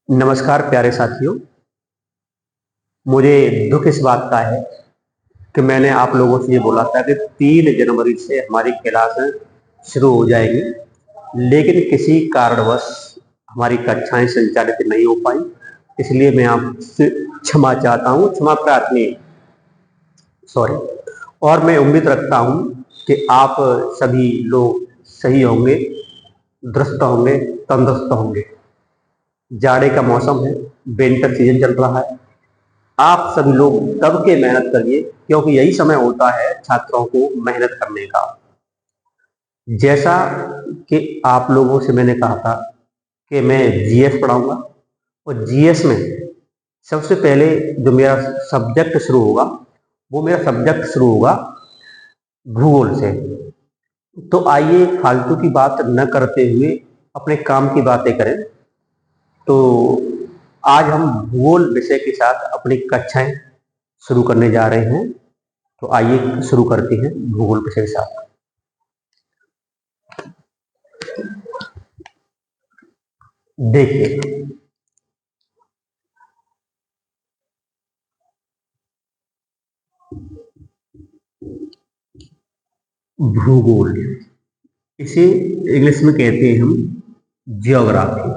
नमस्कार प्यारे साथियों। मुझे दुख इस बात का है कि मैंने आप लोगों से ये बोला था कि 3 जनवरी से हमारी क्लासें शुरू हो जाएगी, लेकिन किसी कारणवश हमारी कक्षाएं संचालित नहीं हो पाई। इसलिए मैं आपसे क्षमा चाहता हूँ, क्षमा प्रार्थी सॉरी। और मैं उम्मीद रखता हूँ कि आप सभी लोग सही होंगे, दुरुस्त होंगे, तंदुरुस्त होंगे। जाड़े का मौसम है, विंटर सीजन चल रहा है। आप सभी लोग दब के मेहनत करिए, क्योंकि यही समय होता है छात्रों को मेहनत करने का। जैसा कि आप लोगों से मैंने कहा था कि मैं जीएस पढ़ाऊंगा, और जीएस में सबसे पहले जो मेरा सब्जेक्ट शुरू होगा, वो मेरा सब्जेक्ट शुरू होगा भूगोल से। तो आइए फालतू की बात न करते हुए अपने काम की बातें करें। तो आज हम भूगोल विषय के साथ अपनी कक्षाएं शुरू करने जा रहे हैं। तो आइए शुरू करते हैं भूगोल विषय के साथ। देखिए, भूगोल इसे इंग्लिश में कहते हैं हम जियोग्राफी।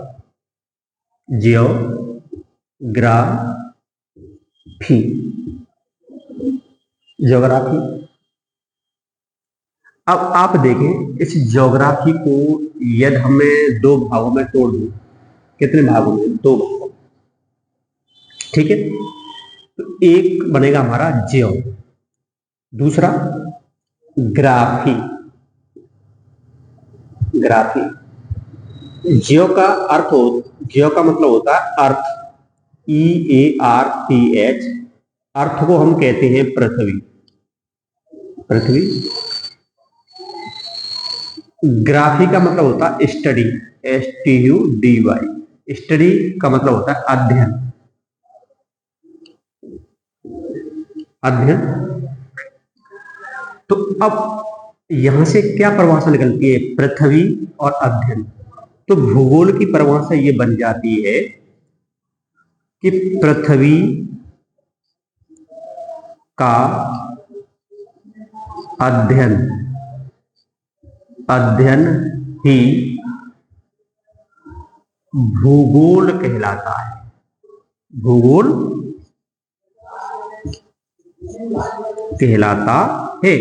जियोग्राफी जियोग्राफी अब आप देखें, इस ज्योग्राफी को यदि हमें 2 भागों में तोड़ दूं, कितने भागों में? 2 भागों। ठीक है, तो एक बनेगा हमारा जियो, दूसरा ग्राफी। ग्राफी जियो का जियो का मतलब होता है अर्थ, EARTH। अर्थ को हम कहते हैं पृथ्वी। पृथ्वी। ग्राफी का मतलब होता है स्टडी, STUDY। स्टडी का मतलब होता है अध्ययन। अध्ययन। तो अब यहां से क्या परिभाषा निकलती है? पृथ्वी और अध्ययन। तो भूगोल की परिभाषा ये बन जाती है कि पृथ्वी का अध्ययन ही भूगोल कहलाता है। भूगोल कहलाता है।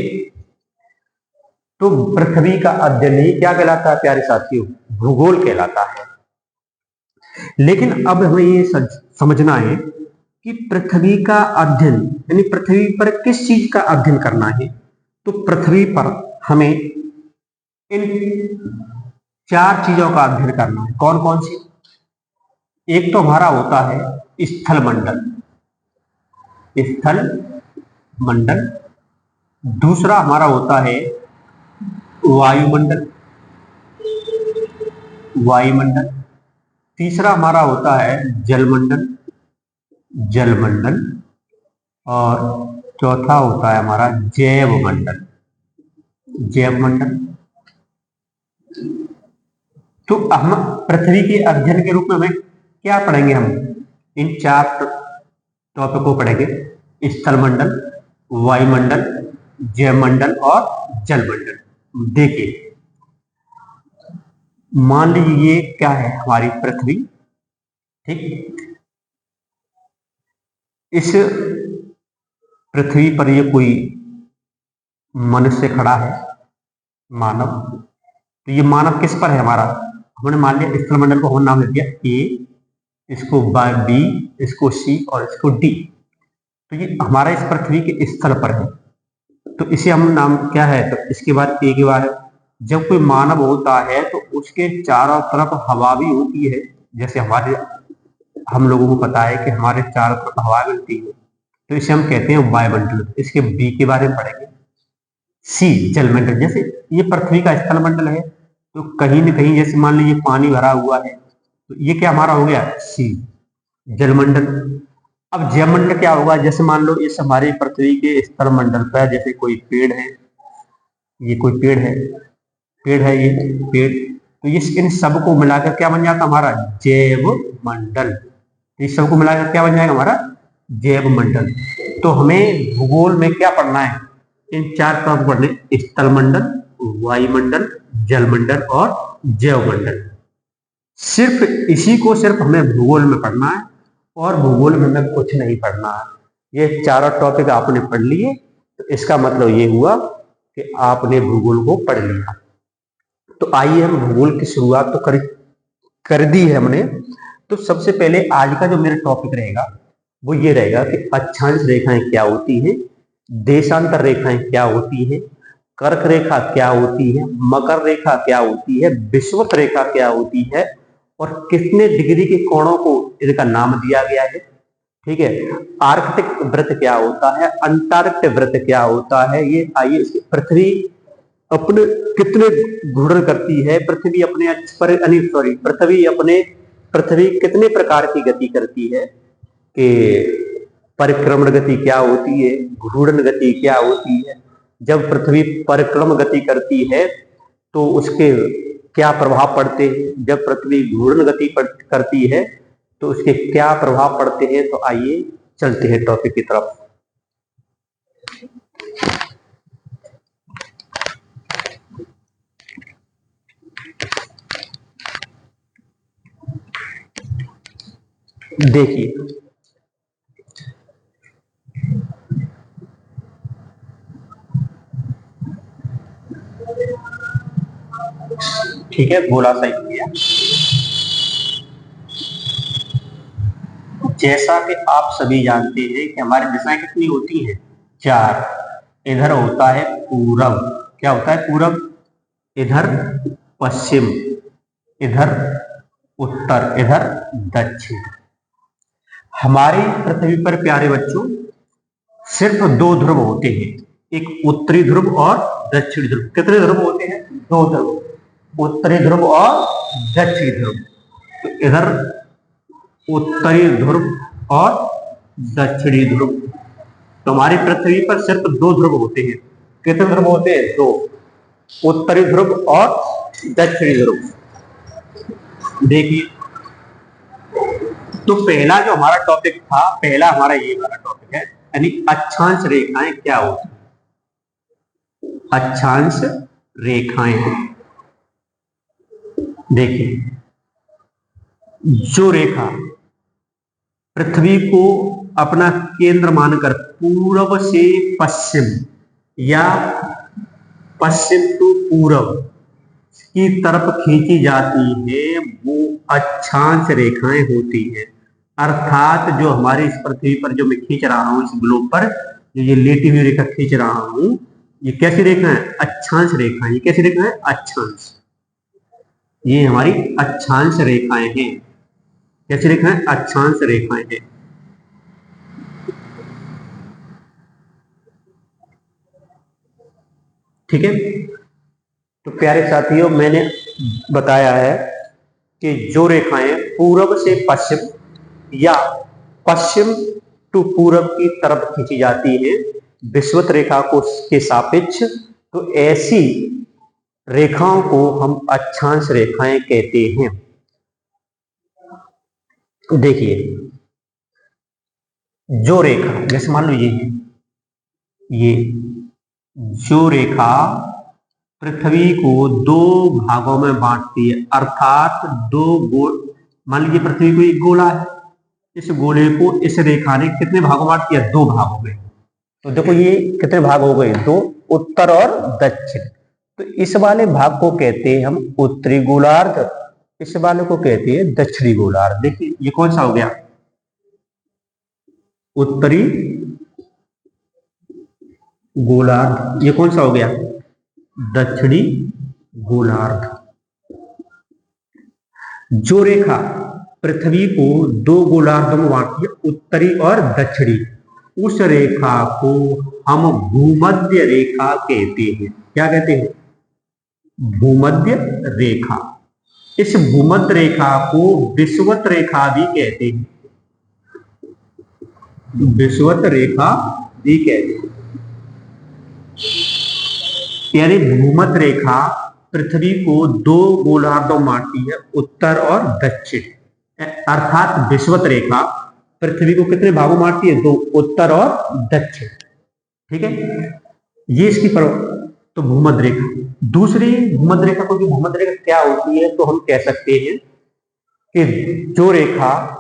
तो पृथ्वी का अध्ययन ही क्या कहलाता है प्यारे साथियों? भूगोल कहलाता है। लेकिन अब हमें ये समझना है कि पृथ्वी का अध्ययन यानी पृथ्वी पर किस चीज का अध्ययन करना है। तो पृथ्वी पर हमें इन 4 चीजों का अध्ययन करना है। कौन कौन सी? एक तो हमारा होता है स्थल मंडल। स्थल मंडल। दूसरा हमारा होता है वायुमंडल। वायुमंडल। तीसरा हमारा होता है जलमंडल। जलमंडल। और चौथा होता है हमारा जैवमंडल। जैवमंडल। तो हम पृथ्वी के अध्ययन के रूप में हमें क्या पढ़ेंगे? हम इन 4 टॉपिक को पढ़ेंगे: स्थल मंडल, वायुमंडल, जैवमंडल और जलमंडल। देखिए, मान लीजिए ये क्या है? हमारी पृथ्वी। ठीक, इस पृथ्वी पर ये कोई मनुष्य खड़ा है, मानव। तो ये मानव किस पर है हमारा? हमने मान लिया स्थल मंडल को हमने नाम दे दिया A, इसको B, इसको C और इसको D। तो ये हमारा इस पृथ्वी के स्थल पर है। तो इसे हम नाम क्या है? तो इसके बाद A के बाद जब कोई मानव होता है तो उसके चारों तरफ हवा भी होती है। जैसे हम लोगों को पता है कि हमारे चारों तरफ हवा मिलती है, तो इसे हम कहते हैं वायुमंडल। इसके B के बारे में पढ़ेंगे। C जलमंडल। जैसे ये पृथ्वी का स्थल मंडल है, तो कहीं न कहीं जैसे मान लीजिए पानी भरा हुआ है, तो ये क्या हमारा हो गया? C जलमंडल। अब जैवमंडल क्या होगा? जैसे मान लो इस हमारे पृथ्वी के स्थल मंडल पर जैसे कोई पेड़ है, ये कोई पेड़ है, ये पेड़। तो इस इन सबको मिलाकर क्या बन जाता हमारा जैव मंडल। इस सबको मिलाकर क्या बन जाएगा हमारा जैव मंडल। तो हमें भूगोल में क्या पढ़ना है, इन 4 टॉपिक पढ़ने, स्थल मंडल, वायुमंडल, जलमंडल और जैव मंडल। सिर्फ इसी को सिर्फ हमें भूगोल में पढ़ना है और भूगोल में हमें कुछ नहीं पढ़ना है। ये चारों टॉपिक आपने पढ़ लिए तो इसका मतलब ये हुआ कि आपने भूगोल को पढ़ लिया। तो आइए हम भूगोल की शुरुआत तो कर दी है हमने। तो सबसे पहले आज का जो मेरा टॉपिक रहेगा वो ये रहेगा कि अक्षांश रेखाएं क्या होती हैं, देशांतर रेखाएं क्या होती हैं, कर्क रेखा क्या होती है, मकर रेखा क्या होती है, विषुवत रेखा क्या होती है और कितने डिग्री के कोणों को इनका नाम दिया गया है। ठीक है, आर्कटिक वृत्त क्या होता है, अंटार्कटिक वृत्त क्या होता है, ये आइए पृथ्वी अपने कितने घूर्णन करती है, पृथ्वी अपने पृथ्वी कितने प्रकार की गति करती है, कि परिक्रमण गति क्या होती है, घूर्णन गति क्या होती है। जब पृथ्वी परिक्रमण गति करती है तो उसके क्या प्रभाव पड़ते हैं, जब पृथ्वी घूर्णन गति करती है तो उसके क्या प्रभाव पड़ते हैं। तो आइए चलते हैं टॉपिक की तरफ। देखिए ठीक है, गोला सही किया। जैसा कि आप सभी जानते हैं कि हमारी दिशाएं कितनी होती हैं, 4। इधर होता है पूरब, क्या होता है पूरब, इधर पश्चिम, इधर उत्तर, इधर दक्षिण। हमारी पृथ्वी पर प्यारे बच्चों सिर्फ 2 ध्रुव होते हैं, एक उत्तरी ध्रुव और दक्षिणी ध्रुव। कितने ध्रुव होते हैं, 2 ध्रुव, उत्तरी ध्रुव और दक्षिणी ध्रुव। तो इधर उत्तरी ध्रुव और दक्षिणी ध्रुव। तो हमारी पृथ्वी पर सिर्फ 2 ध्रुव होते हैं। कितने ध्रुव होते हैं, 2, उत्तरी ध्रुव और दक्षिणी ध्रुव। देखिए तो पहला जो हमारा टॉपिक था, पहला हमारा ये वाला टॉपिक है, यानी अक्षांश रेखाएं क्या होती हैं। अक्षांश रेखाएं, देखिए जो रेखा पृथ्वी को अपना केंद्र मानकर पूर्व से पश्चिम या पश्चिम टू पूर्व की तरफ खींची जाती है वो अक्षांश रेखाएं होती हैं। अर्थात जो हमारी इस पृथ्वी पर जो मैं खींच रहा हूं, इस ग्लोब पर जो ये लेटी हुई रेखा खींच रहा हूं, ये कैसी रेखा है, अक्षांश रेखा। ये कैसी रेखा है, अक्षांश। ये हमारी अक्षांश रेखाएं हैं। कैसी रेखा है, अक्षांश रेखाएं हैं। ठीक है, तो प्यारे साथियों मैंने बताया है कि जो रेखाएं पूर्व से पश्चिम या पश्चिम टू पूर्व की तरफ खींची जाती है विषुवत रेखा को के सापेक्ष, तो ऐसी रेखाओं को हम अक्षांश रेखाएं कहते हैं। देखिए जो रेखा, जैसे मान लो ये जो रेखा पृथ्वी को 2 भागों में बांटती है, अर्थात 2 गोल, मान लीजिए पृथ्वी को एक गोला है, इस गोले को इस रेखा ने कितने भागों में बांट दिया, 2 भागों में। तो देखो ये कितने भाग हो गए, 2, उत्तर और दक्षिण। तो इस वाले भाग को कहते हैं हम उत्तरी गोलार्ध, इस वाले को कहते हैं दक्षिणी गोलार्ध। देखिए ये कौन सा हो गया, उत्तरी गोलार्ध। ये कौन सा हो गया, दक्षिणी गोलार्ध। जो रेखा पृथ्वी को 2 गोलार्धों में बांटती है, उत्तरी और दक्षिणी, उस रेखा को हम भूमध्य रेखा कहते हैं। क्या कहते हैं, भूमध्य रेखा। इस भूमध्य रेखा को विषुवत रेखा भी कहते हैं, विषुवत रेखा भी कहते हैं। यानी भूमध्य रेखा पृथ्वी को दो गोलार्धों में बांटती है, उत्तर और दक्षिण। अर्थात विषुवत रेखा पृथ्वी को कितने भागों में बांटती है? दो, उत्तर और दक्षिण। ठीक है, ये इसकी तो भूमध्य रेखा। दूसरी भूमध्य रेखा को, भूमध्य रेखा क्या होती है, तो हम कह सकते हैं कि जो रेखा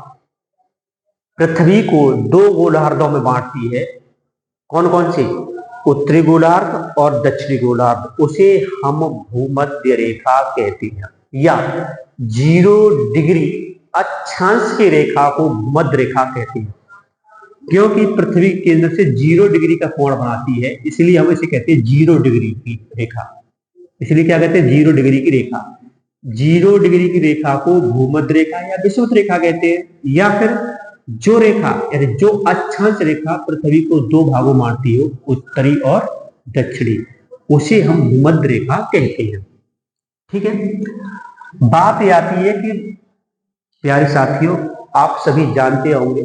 पृथ्वी को दो गोलार्धों में बांटती है, कौन कौन सी? उत्तरी गोलार्ध और दक्षिणी गोलार्ध, उसे हम भूमध्य रेखा कहते हैं, या 0 डिग्री अक्षांश की रेखा को भूमध्य रेखा कहते हैं। क्योंकि पृथ्वी केंद्र से 0 डिग्री का कोण बनाती है, इसलिए हम इसे कहते हैं 0 डिग्री की रेखा। इसलिए क्या कहते हैं? 0 डिग्री की रेखा। 0 डिग्री की रेखा को भूमध्य रेखा या विषुवत रेखा कहते हैं, या फिर जो रेखा यानी जो अक्षांश रेखा पृथ्वी को दो भागों में बांटती हो, उत्तरी और दक्षिणी, उसे हम भूमध्य रेखा कहते हैं। ठीक है, बात यह आती है कि प्यारे साथियों, आप सभी जानते होंगे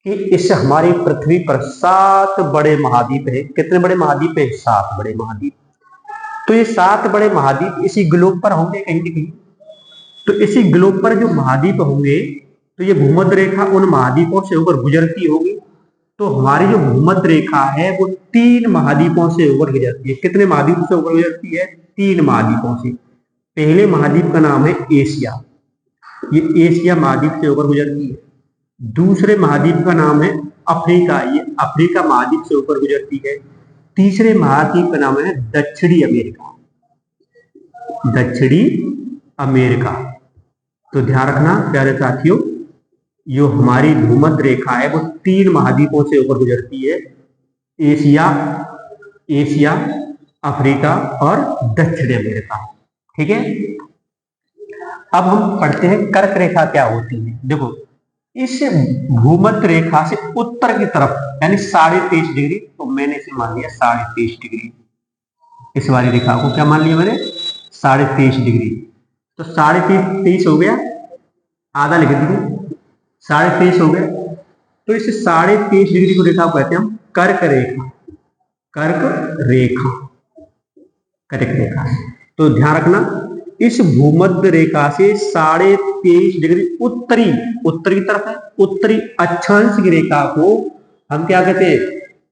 कि इस हमारी पृथ्वी पर 7 बड़े महाद्वीप है। कितने बड़े महाद्वीप है? 7 बड़े महाद्वीप। तो ये 7 बड़े महाद्वीप इसी ग्लोब पर होंगे कहीं ना कहीं। तो इसी ग्लोब पर जो महाद्वीप होंगे, तो ये भूमध्य रेखा उन महाद्वीपों से होकर गुजरती होगी। तो हमारी जो भूमध्य रेखा है वो 3 महाद्वीपों से होकर गुजरती है। कितने महाद्वीपों से होकर गुजरती है? 3 महाद्वीपों से। पहले महाद्वीप का नाम है एशिया, ये एशिया महाद्वीप से होकर गुजरती है। दूसरे महाद्वीप का नाम है अफ्रीका, ये अफ्रीका महाद्वीप से होकर गुजरती है। तीसरे महाद्वीप का नाम है दक्षिणी अमेरिका, दक्षिणी अमेरिका। तो ध्यान रखना प्यारे साथियों, जो हमारी भूमध्य रेखा है वो 3 महाद्वीपों से होकर गुजरती है, एशिया, अफ्रीका और दक्षिणी अमेरिका। ठीक है, अब हम पढ़ते हैं कर्क रेखा क्या होती है। देखो, इस भूमध्य रेखा से उत्तर की तरफ यानी 23.5 डिग्री, तो मैंने इसे मान लिया 23.5 डिग्री। इस वाली रेखा को क्या मान लिया मैंने? 23.5 डिग्री। तो 23.5 हो गया, आधा लिख दीजिए, 23.5 हो गया। तो इस 23.5 डिग्री को रेखा कहते हैं हम कर्क रेखा, कर्क रेखा, कर्क रेखा। तो ध्यान रखना, इस भूमध्य रेखा से 23.5 डिग्री उत्तरी की तरफ है, उत्तरी अक्षांश की रेखा को हम क्या कहते हैं?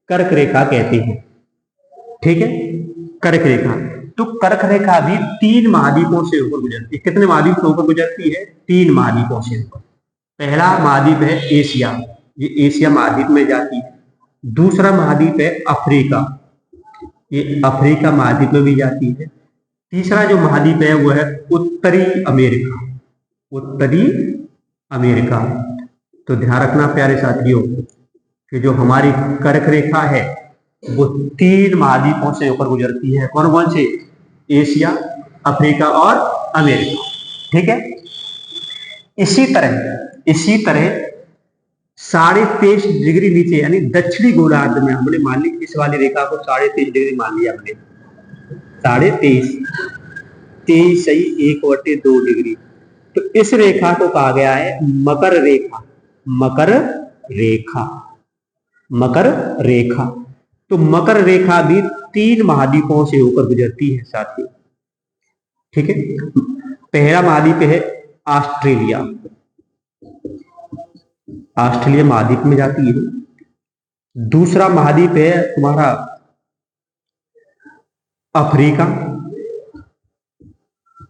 कर्क रेखा कहते हैं। ठीक है, कर्क रेखा। तो कर्क रेखा भी 3 महाद्वीपों से होकर गुजरती है। कितने महाद्वीप से होकर गुजरती है? 3 महाद्वीपों से होकर। पहला महाद्वीप है एशिया, ये एशिया महाद्वीप में जाती है। दूसरा महाद्वीप है अफ्रीका, ये अफ्रीका महाद्वीप में भी जाती है। तीसरा जो महाद्वीप है वो है उत्तरी अमेरिका, उत्तरी अमेरिका। तो ध्यान रखना प्यारे साथियों कि जो हमारी कर्क रेखा है वो 3 महाद्वीपों से होकर गुजरती है। कौन कौन से? एशिया, अफ्रीका और अमेरिका। ठीक है, इसी तरह 23.5 डिग्री नीचे यानी दक्षिणी गोलार्ध में हमने मान ली, इस वाली रेखा को 23.5 डिग्री मान लिया हमने, 23 सही 1/2 डिग्री। तो इस रेखा को कहा गया है मकर रेखा, मकर रेखा, मकर रेखा। तो मकर रेखा भी 3 महाद्वीपों से होकर गुजरती है साथियों। ठीक है, पहला महाद्वीप है ऑस्ट्रेलिया, ऑस्ट्रेलिया महाद्वीप में जाती है। दूसरा महाद्वीप है तुम्हारा अफ्रीका।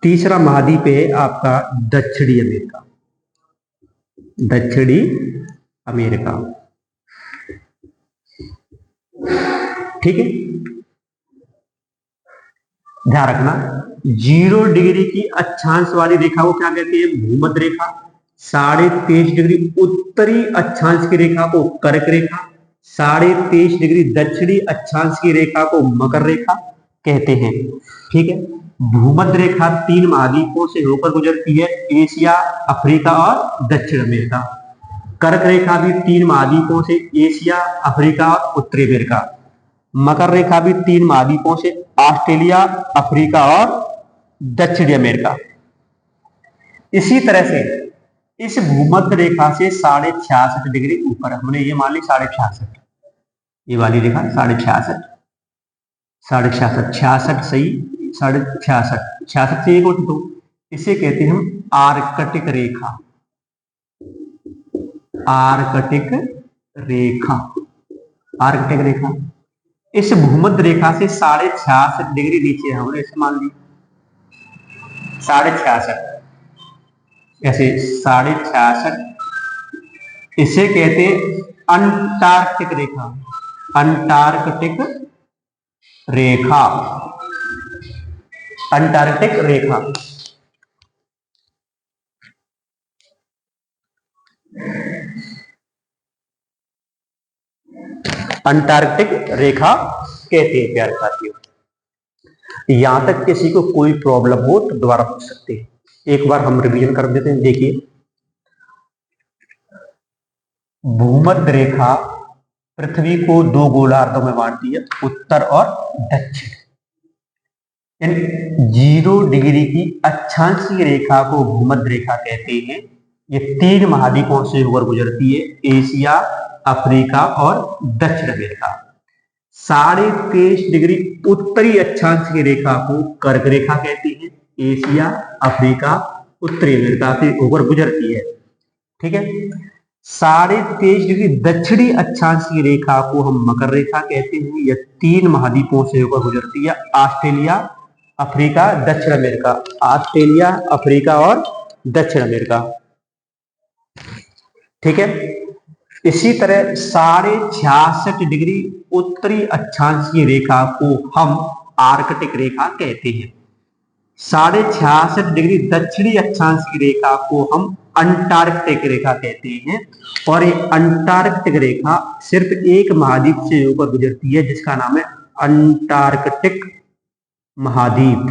तीसरा महाद्वीप है आपका दक्षिणी अमेरिका, दक्षिणी अमेरिका। ठीक है, ध्यान रखना 0 डिग्री की अक्षांश वाली रेखा को क्या कहते हैं? भूमध्य रेखा। 23.5 डिग्री उत्तरी अक्षांश की रेखा को कर्क रेखा, 23.5 डिग्री दक्षिणी अक्षांश की रेखा को मकर रेखा कहते हैं। ठीक है, भूमध्य रेखा 3 महाद्वीपों से होकर गुजरती है, एशिया, अफ्रीका और दक्षिण अमेरिका। कर्क रेखा भी 3 महाद्वीपों से, एशिया, अफ्रीका और उत्तरी अमेरिका। मकर रेखा भी 3 महाद्वीपों से, ऑस्ट्रेलिया, अफ्रीका और दक्षिणी अमेरिका। इसी तरह से इस भूमध्य रेखा से 66.5 डिग्री ऊपर, हमने ये मान ली 66.5, ये वाली रेखा 66.5, 66 सही 66, 66 से 1 2, इसे कहते हैं हम आर्कटिक रेखा। आर्कटिक रेखा, आर्कटिक रेखा इस भूमध्य रेखा से 66.5 डिग्री नीचे है, हमने इसे मान ली 66.5, ऐसे 66.5, इसे कहते हैं अंटार्कटिक रेखा। अंटार्कटिक रेखा, अंटार्कटिक रेखा। अंटार्कटिक रेखा कहते हैं प्यारे साथियों। यहां तक किसी को कोई प्रॉब्लम हो तो दोबारा पूछ सकते हैं, एक बार हम रिवीजन कर देते हैं। देखिए, भूमध्य रेखा पृथ्वी को 2 गोलार्धों में बांटती है, उत्तर और दक्षिण। 0 डिग्री की अक्षांशीय रेखा को भूमध्य रेखा कहते हैं। ये 3 महाद्वीपों से होकर गुजरती है, एशिया, अफ्रीका और दक्षिण अमेरिका। 23.5 डिग्री उत्तरी अक्षांशीय रेखा को कर्क रेखा कहते हैं। एशिया, अफ्रीका, उत्तरी अमेरिका से होकर गुजरती है, ठीक है। 23.5 डिग्री दक्षिणी अक्षांशीय रेखा को हम मकर रेखा कहते हैं। यह 3 महाद्वीपों से होकर गुजरती है, ऑस्ट्रेलिया, अफ्रीका, दक्षिण अमेरिका। ऑस्ट्रेलिया, अफ्रीका और दक्षिण अमेरिका, ठीक है। इसी तरह 66.5 डिग्री उत्तरी अक्षांशीय रेखा को हम आर्कटिक रेखा कहते हैं। 66.5 डिग्री दक्षिणी अक्षांशीय रेखा को हम अंटार्कटिक रेखा कहते हैं। और ये अंटार्कटिक रेखा सिर्फ एक महाद्वीप से होकर गुजरती है, जिसका नाम है अंटार्कटिक महाद्वीप।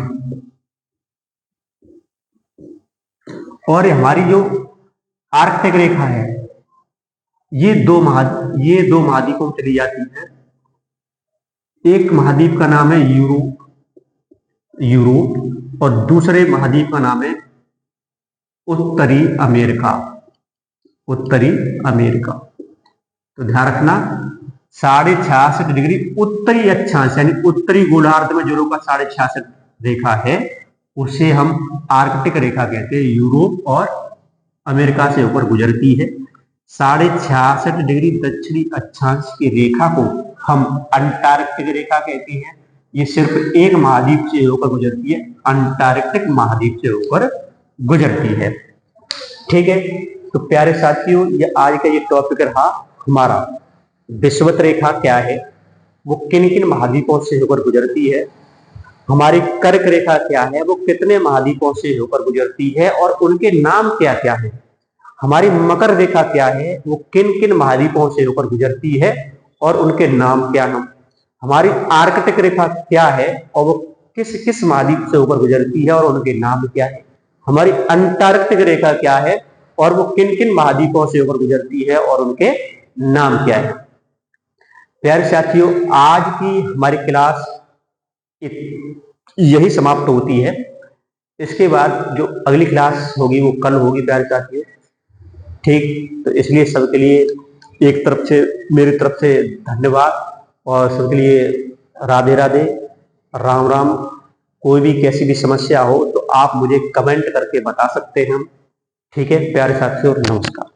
और हमारी जो आर्कटिक रेखा है, ये दो महाद्वीपों में चली जाती है। एक महाद्वीप का नाम है यूरोप और दूसरे महाद्वीप का नाम है उत्तरी अमेरिका। उत्तरी अमेरिका, तो ध्यान रखना, 66.5 डिग्री उत्तरी अक्षांश यानी उत्तरी गोलार्ध में जो लोग का 66.5 रेखा है, उसे हम आर्कटिक रेखा कहते हैं। यूरोप और अमेरिका से होकर गुजरती है। 66.5 डिग्री दक्षिणी अक्षांश की रेखा को हम अंटार्कटिक रेखा कहते हैं। ये सिर्फ एक महाद्वीप से होकर गुजरती है, अंटार्कटिक महाद्वीप से होकर गुजरती है, ठीक है। तो प्यारे साथियों, ये आज का ये टॉपिक रहा हमारा, विषुवत रेखा क्या है, वो किन किन महाद्वीपों से होकर गुजरती है। हमारी कर्क रेखा क्या है, वो कितने महाद्वीपों से होकर गुजरती है और उनके नाम क्या क्या है। हमारी मकर रेखा क्या है, वो किन किन महाद्वीपों से होकर गुजरती है और उनके नाम क्या हैं। हमारी आर्कटिक रेखा क्या है और वो किस किस महाद्वीप से होकर गुजरती है और उनके नाम क्या है। हमारी अंटार्कटिक रेखा क्या है और वो किन किन महाद्वीपों से होकर गुजरती है और उनके नाम क्या है। प्यारे साथियों, आज की हमारी क्लास यही समाप्त होती है। इसके बाद जो अगली क्लास होगी वो कल होगी प्यारे साथियों, ठीक। तो इसलिए सबके लिए एक तरफ से, मेरी तरफ से धन्यवाद और सबके लिए राधे राधे, राम राम। कोई भी कैसी भी समस्या हो तो आप मुझे कमेंट करके बता सकते हैं, ठीक है प्यारे साथियों, नमस्कार।